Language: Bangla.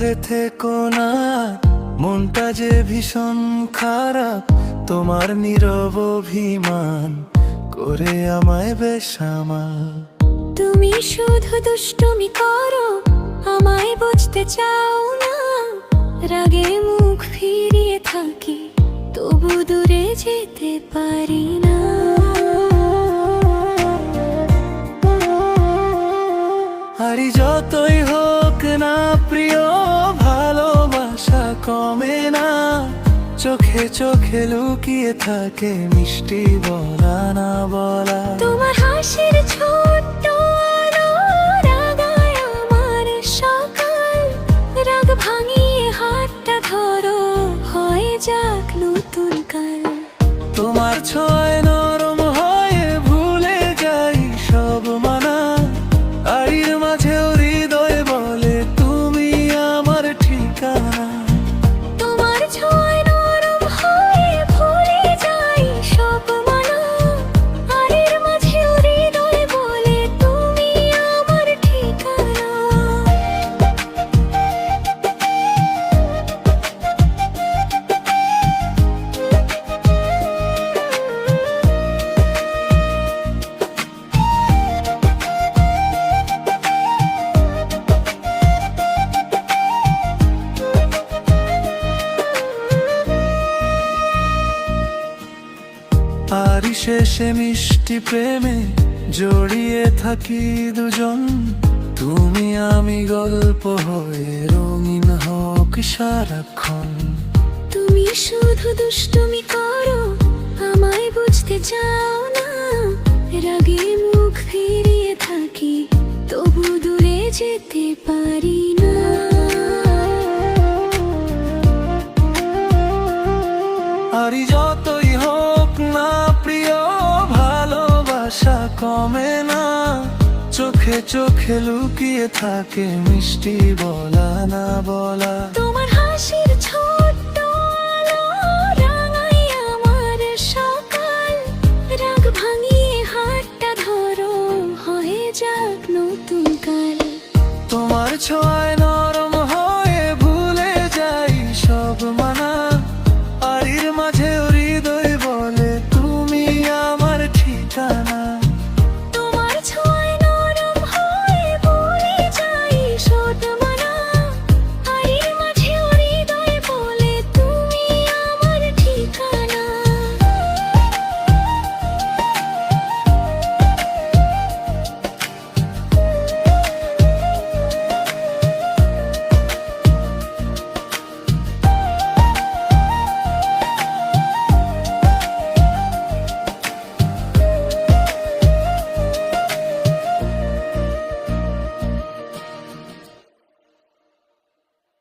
করে থেকো না, মনটা যে ভীষণ খারাপ, তোমার নীরব অভিমান করে আমায় বেসামাল। তুমি শুধু দুষ্টুমি করো, আমায় বুঝতে চাও না। রাগে মুখ ফিরিয়ে থাকি, তবু দূরে যেতে পারি না। আরে যতই হোক না প্রিয়, ভালোবাসা কমে না। চোখে চোখে লুকিয়ে থাকে মিষ্টি বলা না বলা। তোমার হাসির ছোট্ট আলো রাগায় আমার সকাল। রাগ ভাঙিয়ে হাতটা ধরো, হয়ে যাক নতুন কাল। তোমার ছোঁয়ায় নরম হয়ে ভুলে যাই সব মানা। আড়ির মাঝেও হৃদয় বলে তুমি আমার ঠিকানা। তোমার ছোঁয়ায় নরম হয়ে ভুলে যাই সব মানা। আড়ির মাঝেও হৃদয় বলে তুমি আমার ঠিকানা। আরি শেষে মিষ্টি প্রেমে জড়িয়ে থাকি দুজন। তুমি আমি গল্প হয়ে রঙিন হোক সারাক্ষণ। তুমি শুধু দুষ্টুমি করো, আমায় বুঝতে চাও না। রাগে মুখ ফিরিয়ে থাকি, তবু দূরে যেতে পারি না। আরি যতই হোক না প্রিয়, ভালোবাসা কমে না। চোখে চোখে লুকিয়ে থাকে মিষ্টি বলা না বলা।